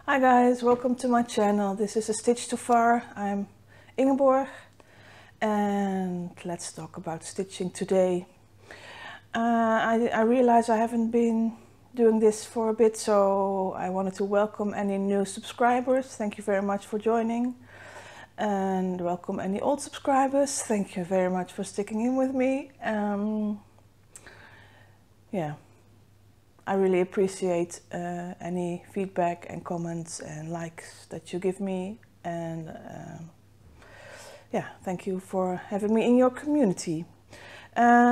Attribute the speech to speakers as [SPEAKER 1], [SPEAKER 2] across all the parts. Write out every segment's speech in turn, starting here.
[SPEAKER 1] Hi guys, welcome to my channel. This is A Stitch Too Far. I'm Ingeborg and let's talk about stitching today. I realize I haven't been doing this for a bit, so I wanted to welcome any new subscribers. Thank you very much for joining, and welcome any old subscribers. Thank you very much for sticking in with me. Yeah, I really appreciate any feedback and comments and likes that you give me, and yeah, thank you for having me in your community.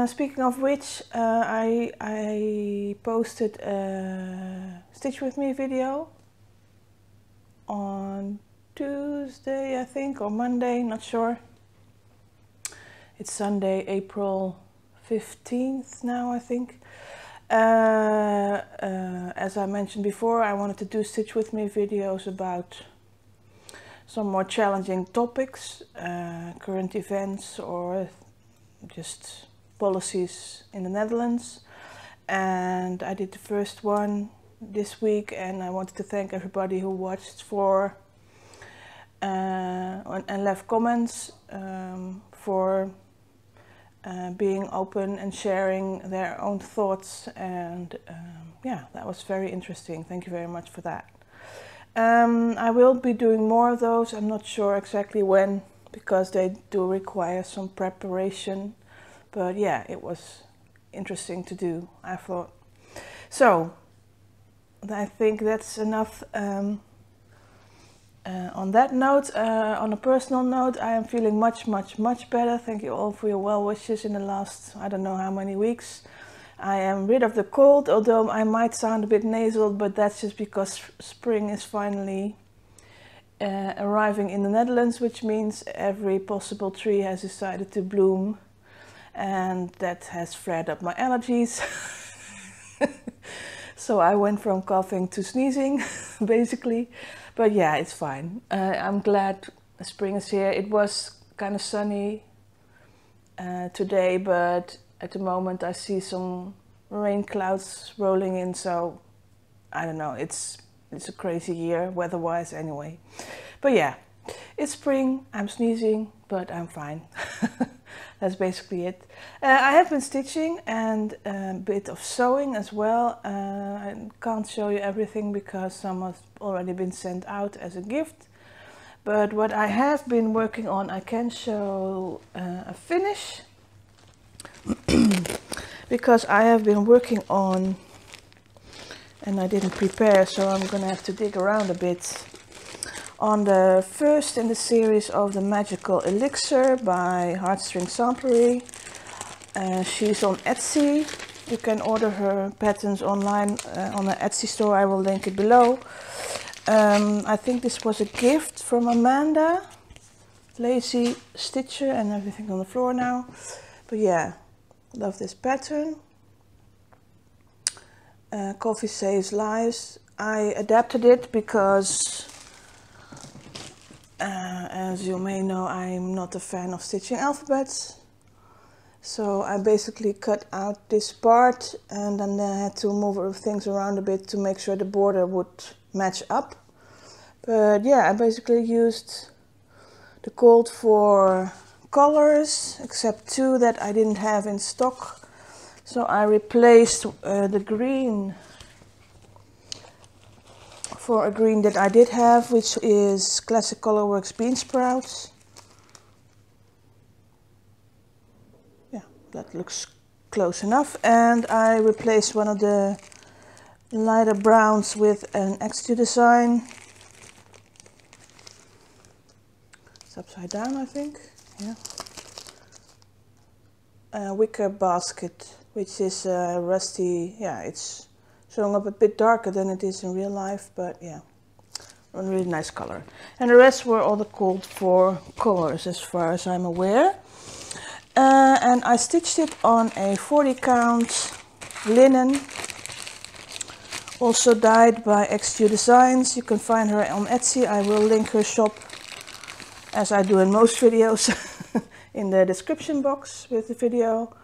[SPEAKER 1] Speaking of which, I posted a Stitch With Me video on Tuesday, I think, or Monday, not sure. It's Sunday, April 15th now, I think. As I mentioned before, I wanted to do Stitch With Me videos about some more challenging topics, current events or just policies in the Netherlands. And I did the first one this week, and I wanted to thank everybody who watched for and left comments for being open and sharing their own thoughts, and yeah, that was very interesting. Thank you very much for that. I will be doing more of those. I'm not sure exactly when, because they do require some preparation, but yeah, it was interesting to do, I thought. So I think that's enough. On that note, on a personal note, I am feeling much better. Thank you all for your well wishes in the last, I don't know how many weeks. I am rid of the cold, although I might sound a bit nasal, but that's just because spring is finally arriving in the Netherlands, which means every possible tree has decided to bloom, and that has flared up my allergies. So I went from coughing to sneezing, basically. But yeah, it's fine. I'm glad spring is here. It was kind of sunny today, but at the moment I see some rain clouds rolling in, so I don't know. It's a crazy year weather-wise anyway. But yeah, it's spring. I'm sneezing, but I'm fine. That's basically it. I have been stitching and a bit of sewing as well. I can't show you everything because some has already been sent out as a gift. But what I have been working on, I can show a finish. Because I have been working on, and I didn't prepare, so I'm gonna have to dig around a bit, on the first in the series of the Magical Elixir by Heartstring Samplery. She's on Etsy. You can order her patterns online on the Etsy store. I will link it below. I think this was a gift from Amanda. Lazy Stitcher, and everything on the floor now. But yeah, love this pattern. Coffee Saves Lives. I adapted it because as you may know, I'm not a fan of stitching alphabets. So I basically cut out this part, and then I had to move things around a bit to make sure the border would match up. But yeah, I basically used the gold for colors, except two that I didn't have in stock. So I replaced the green for a green that I did have, which is Classic Colorworks Bean Sprouts. Yeah, that looks close enough. And I replaced one of the lighter browns with an xJudesign. It's upside down, I think. Yeah. A wicker basket, which is rusty. Yeah, it's showing up a bit darker than it is in real life, but yeah, a really nice color. And the rest were all the called for colors as far as I'm aware. And I stitched it on a 40 count linen, also dyed by xJudesigns. You can find her on Etsy. I will link her shop, as I do in most videos, in the description box with the video.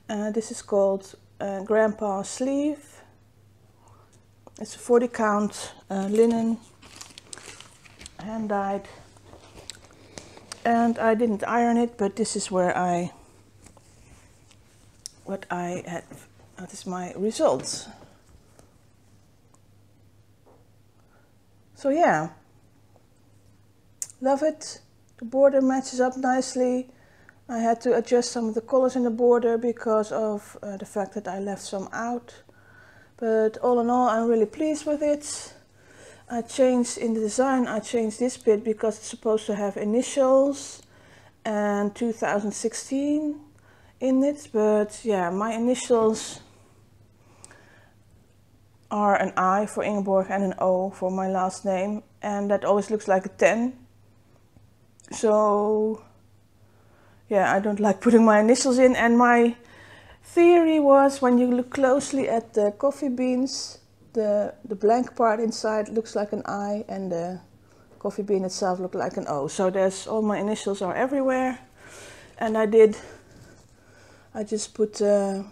[SPEAKER 1] This is called Grandpa Sleeve. It's a 40 count linen hand dyed, and I didn't iron it, but this is where what I had. That is my results. So yeah, love it. The border matches up nicely. I had to adjust some of the colors in the border because of the fact that I left some out. But all in all, I'm really pleased with it. I changed in the design, I changed this bit because it's supposed to have initials and 2016 in it. But yeah, my initials are an I for Ingeborg and an O for my last name. And that always looks like a 10. So yeah, I don't like putting my initials in. And my theory was, when you look closely at the coffee beans, the blank part inside looks like an I and the coffee bean itself looks like an O. So there's all my initials are everywhere. And I just put, I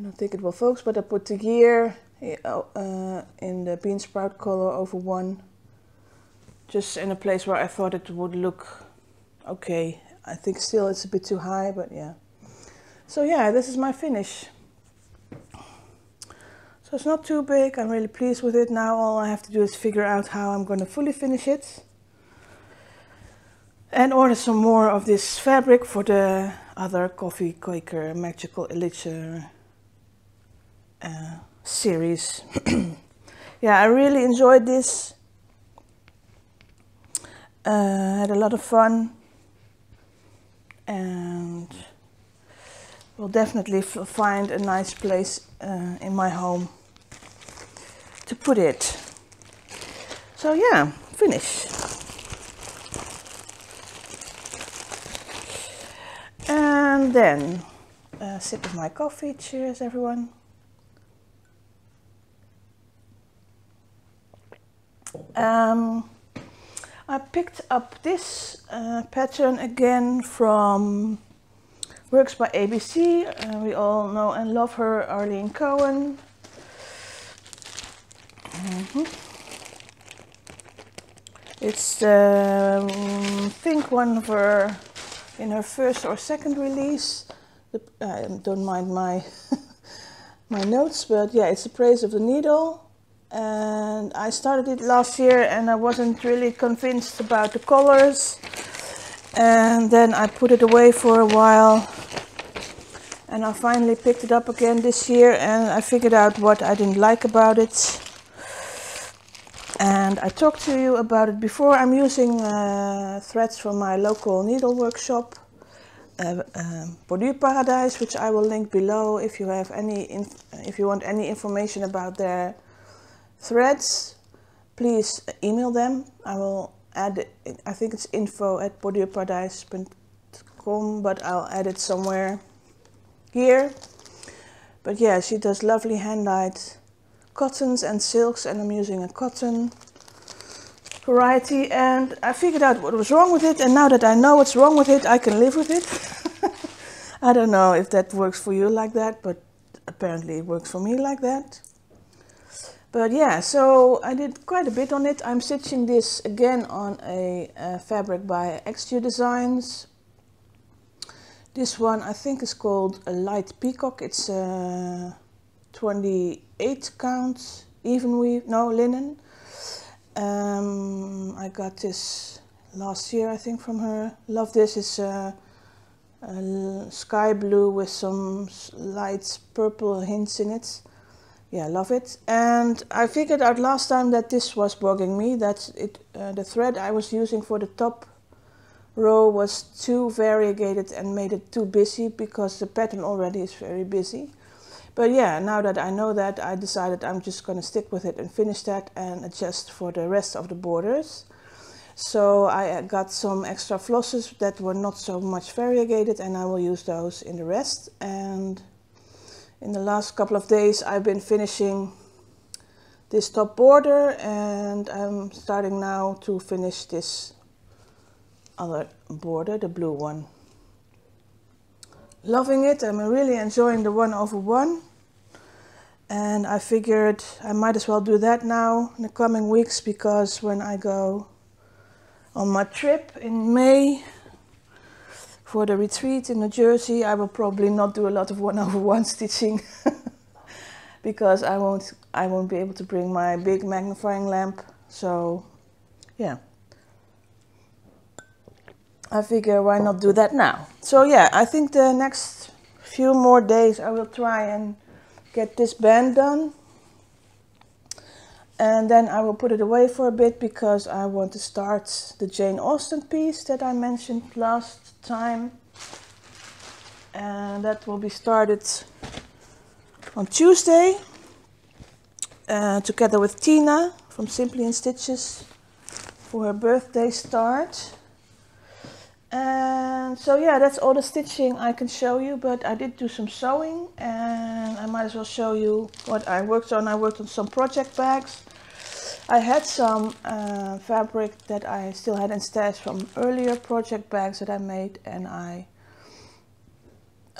[SPEAKER 1] don't think it will focus, but I put the year in the bean sprout color over 1. Just in a place where I thought it would look okay. I think still it's a bit too high, but yeah. So yeah, this is my finish. So it's not too big, I'm really pleased with it. Now all I have to do is figure out how I'm going to fully finish it. And order some more of this fabric for the other Coffee Quaker Magical Elixir series. Yeah, I really enjoyed this. Had a lot of fun. And will definitely find a nice place in my home to put it. So yeah, finish. And then sip of my coffee. Cheers, everyone. I picked up this pattern again from Works by ABC. We all know and love her, Arlene Cohen. It's the I think one of her in her first or second release. Don't mind my my notes, but yeah, it's The Praise of the Needle. And I started it last year and I wasn't really convinced about the colors. And then I put it away for a while. And I finally picked it up again this year and I figured out what I didn't like about it. And I talked to you about it before. I'm using threads from my local needle workshop, Borduurparadijs, which I will link below if you have if you want any information about their threads. Please email them. I will add it. I think it's info@borduurparadijs.com, but I'll add it somewhere here. But yeah, she does lovely hand-dyed cottons and silks, and I'm using a cotton variety. And I figured out what was wrong with it, and now that I know what's wrong with it, I can live with it. I don't know if that works for you like that, but apparently it works for me like that. But yeah, so I did quite a bit on it. I'm stitching this again on a fabric by xJudesigns. This one I think is called a light peacock. It's 28 count even weave, no, linen. I got this last year I think from her. Love this. It's sky blue with some light purple hints in it. Yeah, love it. And I figured out last time that this was bugging me, that the thread I was using for the top row was too variegated and made it too busy, because the pattern already is very busy. But yeah, now that I know that, I decided I'm just going to stick with it and finish that and adjust for the rest of the borders. So I got some extra flosses that were not so much variegated, and I will use those in the rest. And in the last couple of days I've been finishing this top border, and I'm starting now to finish this other border, the blue one. Loving it. I'm really enjoying the 1/1. And I figured I might as well do that now in the coming weeks, because when I go on my trip in May for the retreat in New Jersey, I will probably not do a lot of 1/1 stitching because I won't be able to bring my big magnifying lamp. So yeah, I figure why not do that now. So yeah, I think the next few more days I will try and get this band done, and then I will put it away for a bit because I want to start the Jane Austen piece that I mentioned last time, and that will be started on Tuesday together with Tina from Simply in Stitches for her birthday start. And so yeah, that's all the stitching I can show you, but I did do some sewing and I might as well show you what I worked on. I worked on some project bags. I had some fabric that I still had in stash from earlier project bags that I made, and I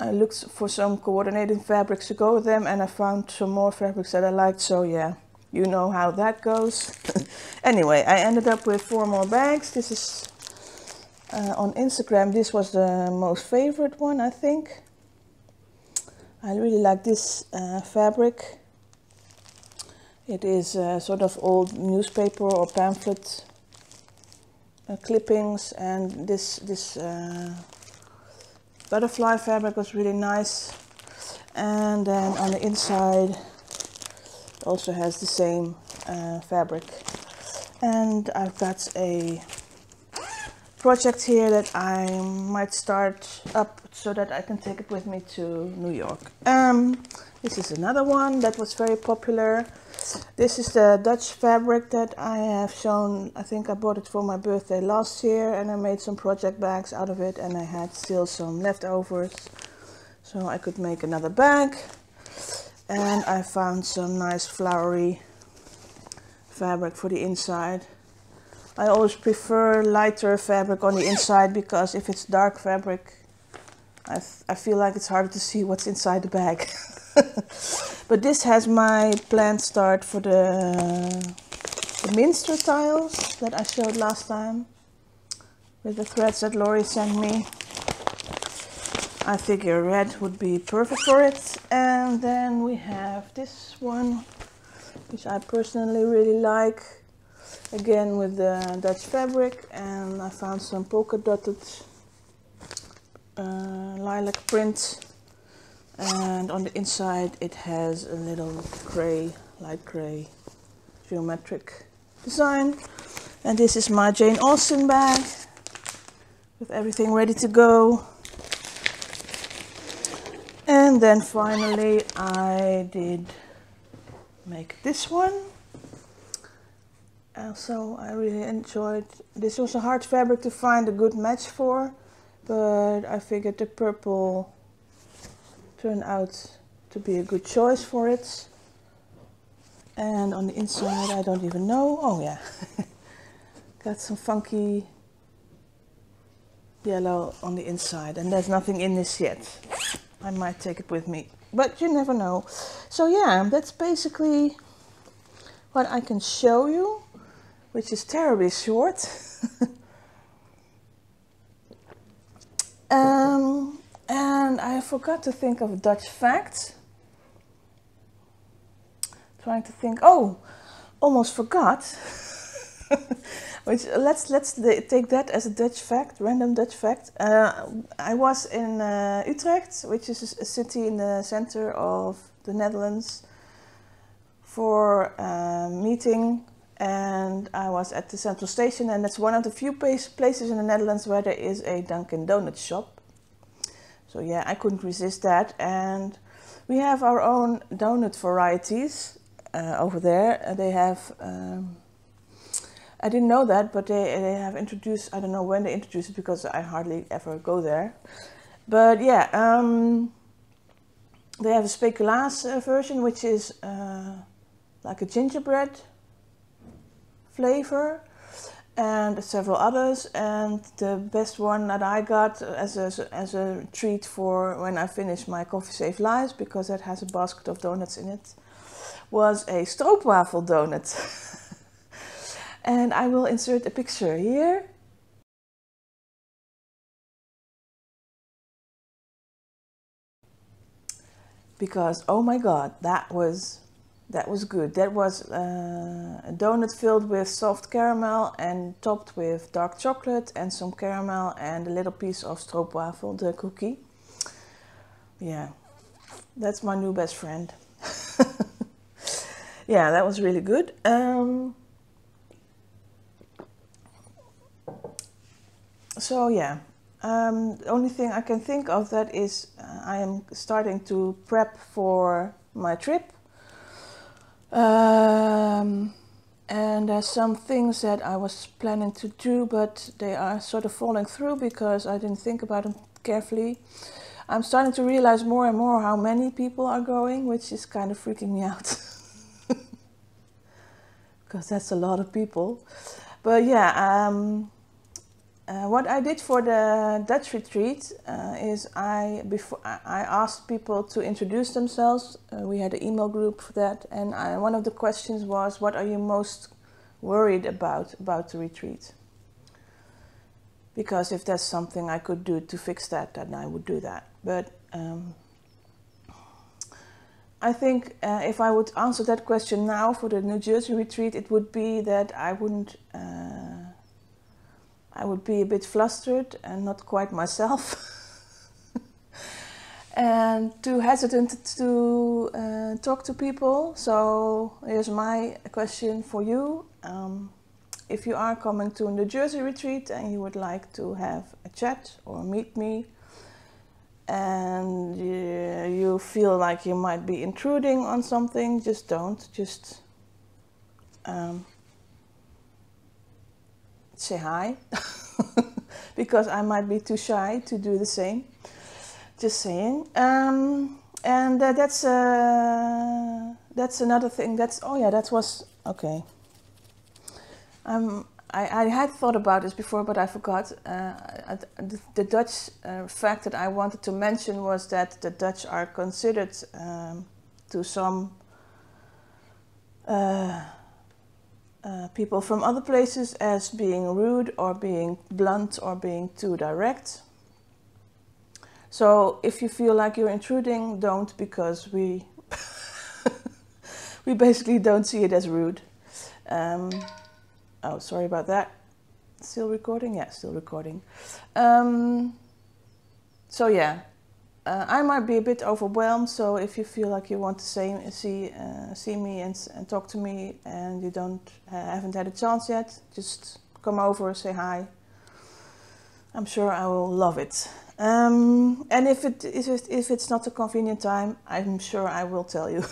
[SPEAKER 1] looked for some coordinating fabrics to go with them, and I found some more fabrics that I liked. So yeah, you know how that goes. Anyway, I ended up with 4 more bags. This is on Instagram, this was the most favorite one, I think. I really like this fabric. It is sort of old newspaper or pamphlet clippings, and this butterfly fabric was really nice. And then on the inside it also has the same fabric. And I've got a project here that I might start up so that I can take it with me to New York. This is another one that was very popular. This is the Dutch fabric that I have shown. I think I bought it for my birthday last year, and I made some project bags out of it, and I had still some leftovers, so I could make another bag. And I found some nice flowery fabric for the inside. I always prefer lighter fabric on the inside, because if it's dark fabric, I feel like it's harder to see what's inside the bag. But this has my planned start for the Minster tiles that I showed last time with the threads that Lori sent me. I figure red would be perfect for it. And then we have this one, which I personally really like. Again with the Dutch fabric, and I found some polka dotted lilac print, and on the inside it has a little gray, light gray geometric design. And this is my Jane Austen bag with everything ready to go. And then finally I did make this one. Also, I really enjoyed, this was a hard fabric to find a good match for, but I figured the purple turned out to be a good choice for it. And on the inside, I don't even know, oh yeah, got some funky yellow on the inside, and there's nothing in this yet. I might take it with me, but you never know. So yeah, that's basically what I can show you, which is terribly short. And I forgot to think of a Dutch fact. Trying to think, oh, almost forgot. Which let's take that as a Dutch fact, random Dutch fact. I was in Utrecht, which is a city in the center of the Netherlands, for a meeting. And I was at the central station, and it's one of the few places in the Netherlands where there is a Dunkin' Donuts shop. So yeah, I couldn't resist that. And we have our own donut varieties over there. They have, I didn't know that, but they have introduced, I don't know when they introduced it because I hardly ever go there. But yeah, they have a speculaas version, which is like a gingerbread flavor, and several others. And the best one that I got as a treat for when I finish my Coffee Save Lives, because that has a basket of donuts in it, was a stroopwafel donut. And I will insert a picture here. Because oh my god, that was good. That was a donut filled with soft caramel and topped with dark chocolate and some caramel and a little piece of stroopwafel, the cookie. Yeah, that's my new best friend. Yeah, that was really good. So yeah, the only thing I can think of that is I am starting to prep for my trip. And there's some things that I was planning to do, but they are sort of falling through because I didn't think about them carefully. I'm starting to realize more and more how many people are going, which is kind of freaking me out. Because that's a lot of people. But yeah, what I did for the Dutch retreat is I asked people to introduce themselves. We had an email group for that, and one of the questions was, what are you most worried about the retreat? Because if there's something I could do to fix that, then I would do that. But I think if I would answer that question now for the New Jersey retreat, it would be that I would be a bit flustered and not quite myself. And too hesitant to talk to people. So here's my question for you. If you are coming to a New Jersey retreat and you would like to have a chat or meet me, and you feel like you might be intruding on something, just don't. Just say hi. Because I might be too shy to do the same. Just saying. And that's another thing. That was okay. I had thought about this before, but I forgot. The Dutch fact that I wanted to mention was that the Dutch are considered to some people from other places as being rude or being blunt or being too direct. So if you feel like you're intruding, don't, because we we basically don't see it as rude. Oh, sorry about that. Still recording? Yeah, still recording. So yeah, I might be a bit overwhelmed. So if you feel like you want to see me and talk to me, and you haven't had a chance yet, just come over, say hi. I'm sure I will love it. And if it's not a convenient time, I'm sure I will tell you,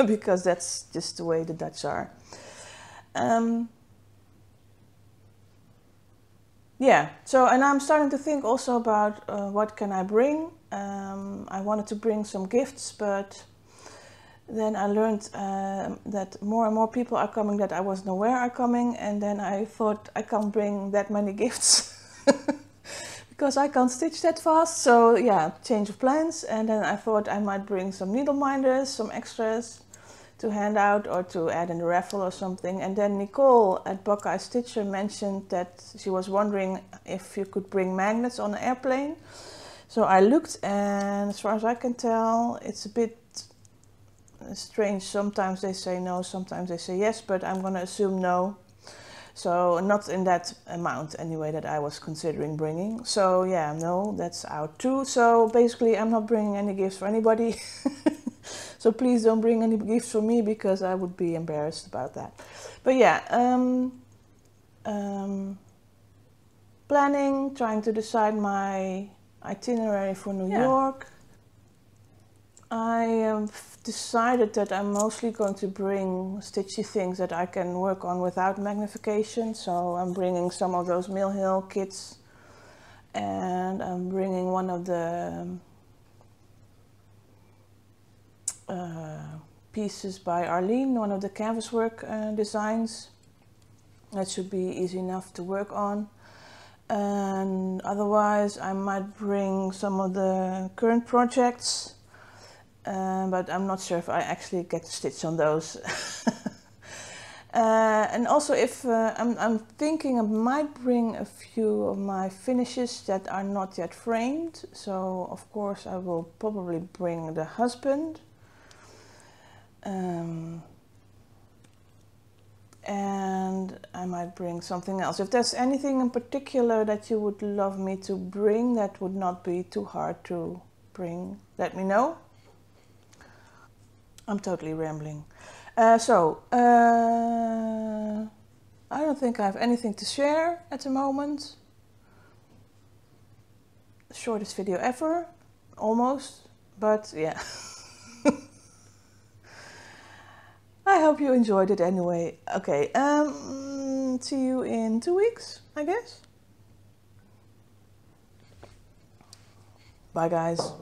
[SPEAKER 1] because that's just the way the Dutch are. Yeah, so, and I'm starting to think also about what can I bring. I wanted to bring some gifts, but then I learned that more and more people are coming that I wasn't aware are coming, and then I thought I can't bring that many gifts because I can't stitch that fast. So yeah, change of plans, and then I thought I might bring some needle minders, some extras to hand out or to add in the raffle or something. And then Nicole at Buckeye Stitcher mentioned that she was wondering if you could bring magnets on an airplane. So I looked, and as far as I can tell, it's a bit strange. Sometimes they say no, sometimes they say yes, but I'm going to assume no. So not in that amount anyway that I was considering bringing. So yeah, no, that's out too. So basically I'm not bringing any gifts for anybody. So please don't bring any gifts for me, because I would be embarrassed about that. But yeah, planning, trying to decide my itinerary for New York. I have decided that I'm mostly going to bring stitchy things that I can work on without magnification. So I'm bringing some of those Mill Hill kits, and I'm bringing one of the pieces by Arlene, one of the canvas work designs. That should be easy enough to work on. And otherwise I might bring some of the current projects. but I'm not sure if I actually get to stitch on those. And also if I'm thinking I might bring a few of my finishes that are not yet framed. So of course I will probably bring the husband. And I might bring something else. If there's anything in particular that you would love me to bring that would not be too hard to bring, let me know. I'm totally rambling. I don't think I have anything to share at the moment. Shortest video ever, almost, but yeah. I hope you enjoyed it anyway. Okay, see you in 2 weeks, I guess. Bye guys.